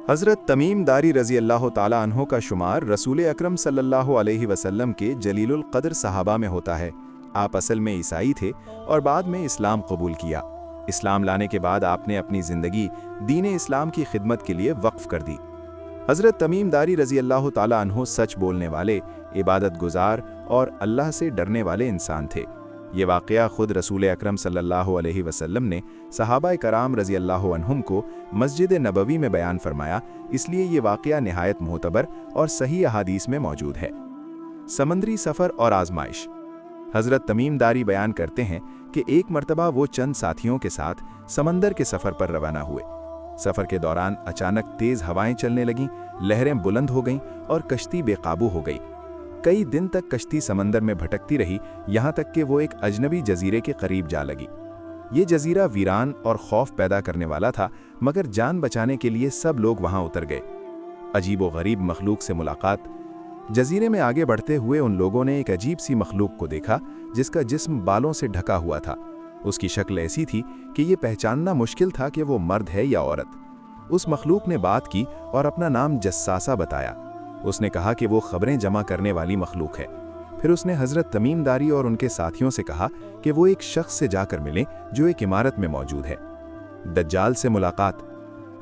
हज़रत तमीम दारी रज़ी अल्लाह ताला अन्हो का शुमार रसूल अकरम सल्लल्लाहु अलैहि वसल्लम के जलीलुल क़द्र सहाबा में होता है। आप असल में ईसाई थे और बाद में इस्लाम कबूल किया। इस्लाम लाने के बाद आपने अपनी ज़िंदगी दीन इस्लाम की खिदमत के लिए वक्फ कर दी। हज़रत तमीम दारी रज़ी अल्लाह ताला अन्हो सच बोलने वाले, इबादत गुजार और अल्लाह से डरने वाले इंसान थे। ये वाक़या ख़ुद रसूल अकरम सल्लल्लाहु अलैहि वसल्लम ने सहाबा कराम रज़ी अल्लाह अन्हुम को मस्जिद नबवी में बयान फरमाया, इसलिए ये वाक़या निहायत मोतबर और सही अहादीस में मौजूद है। समंदरी सफ़र और आजमाइश। हज़रत तमीम दारी बयान करते हैं कि एक मरतबा वो चंद साथियों के साथ समंदर के सफ़र पर रवाना हुए। सफ़र के दौरान अचानक तेज़ हवाएं चलने लगीं, लहरें बुलंद हो गईं और कश्ती बेकाबू हो गई। कई दिन तक कश्ती समंदर में भटकती रही, यहाँ तक कि वो एक अजनबी जजीरे के करीब जा लगी। ये जजीरा वीरान और खौफ पैदा करने वाला था, मगर जान बचाने के लिए सब लोग वहाँ उतर गए। अजीब व गरीब मखलूक से मुलाकात। जजीरे में आगे बढ़ते हुए उन लोगों ने एक अजीब सी मखलूक को देखा, जिसका जिस्म बालों से ढका हुआ था। उसकी शक्ल ऐसी थी कि ये पहचानना मुश्किल था कि वो मर्द है या औरत। उस मखलूक ने बात की और अपना नाम जस्सासा बताया। उसने कहा कि वो खबरें जमा करने वाली मखलूक है। फिर उसने हज़रत तमीम दारी और उनके साथियों से कहा कि वो एक शख्स से जाकर मिलें जो एक इमारत में मौजूद है। दज्जाल से मुलाकात।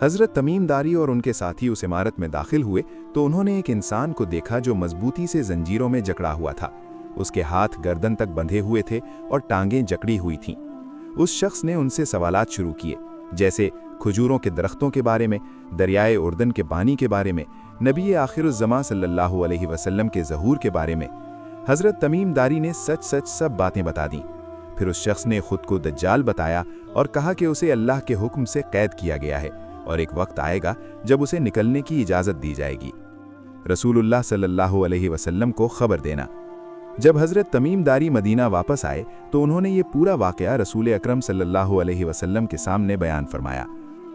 हज़रत तमीम दारी और उनके साथी उस इमारत में दाखिल हुए तो उन्होंने एक इंसान को देखा जो मजबूती से जंजीरों में जकड़ा हुआ था। उसके हाथ गर्दन तक बंधे हुए थे और टांगें जकड़ी हुई थीं। उस शख्स ने उनसे सवालात शुरू किए, जैसे खजूरों के दरख्तों के बारे में, दरियाए उर्दन के पानी के बारे में, नबी आखिरुज़्ज़मा सल्लल्लाहु अलैहि वसल्लम के ज़हूर के बारे में। हज़रत तमीम दारी ने सच सच सब बातें बता दीं। फिर उस शख्स ने खुद को दज्जाल बताया और कहा कि उसे अल्लाह के हुक्म से कैद किया गया है और एक वक्त आएगा जब उसे निकलने की इजाज़त दी जाएगी। रसूलुल्लाह सल्लल्लाहु अलैहि वसल्लम को खबर देना। जब हज़रत तमीम दारी मदीना वापस आए तो उन्होंने ये पूरा वाक़या रसूल अकरम सल्लल्लाहु अलैहि वसल्लम के सामने बयान फरमाया।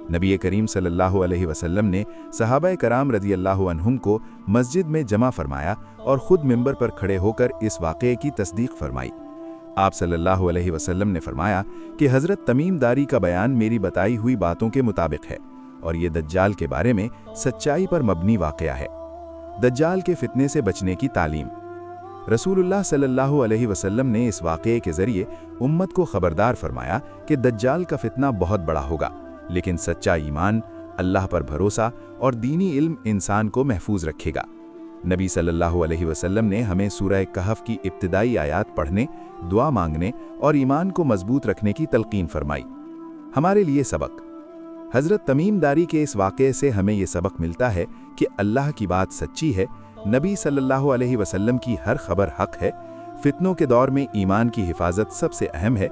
नबी करीम सल्लल्लाहु अलैहि वसल्लम ने सहाबा कराम रज़ी अल्लाहु अन्हुम को मस्जिद में जमा फरमाया और ख़ुद मिंबर पर खड़े होकर इस वाक़े की तस्दीक फरमाई। आप सल्लल्लाहु अलैहि वसल्लम ने फरमाया कि हज़रत तमीम दारी का बयान मेरी बताई हुई बातों के मुताबिक है और ये दज्जाल के बारे में सच्चाई पर मबनी वाक़या है। दज्जाल के फितने से बचने की तालीम। रसूलुल्लाह सल्लल्लाहु अलैहि वसल्लम ने इस वाक़े के ज़रिए उम्मत को ख़बरदार फरमाया कि दज्जाल का फितना बहुत बड़ा होगा, लेकिन सच्चा ईमान, अल्लाह पर भरोसा और दीनी इल्म इंसान को महफूज रखेगा। नबी सल्लल्लाहु अलैहि वसल्लम ने हमें सूरह कहफ की इब्तिदाई आयात पढ़ने, दुआ मांगने और ईमान को मजबूत रखने की तलकीन फरमाई। हमारे लिए सबक। हज़रत तमीम दारी के इस वाक़े से हमें ये सबक मिलता है कि अल्लाह की बात सच्ची है, नबी सल्लल्लाहु अलैहि वसल्लम की हर खबर हक़ है, फितनों के दौर में ईमान की हिफाजत सबसे अहम है,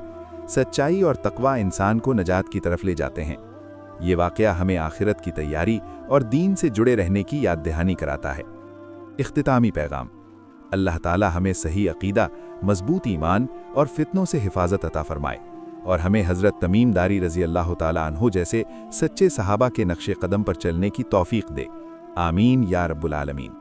सच्चाई और तक़वा इंसान को नजात की तरफ ले जाते हैं। ये वाक़या हमें आखिरत की तैयारी और दीन से जुड़े रहने की याद दहानी कराता है। इख्तितामी पैगाम। अल्लाह ताला हमें सही अक़ीदा, मजबूत ईमान और फितनों से हिफाजत अता फरमाए और हमें हज़रत तमीम दारी रज़ी अल्लाह ताला अन्हु जैसे सच्चे सहाबा के नक्शे कदम पर चलने की तौफ़ीक़ दे। आमीन या रब्बुल आलमीन।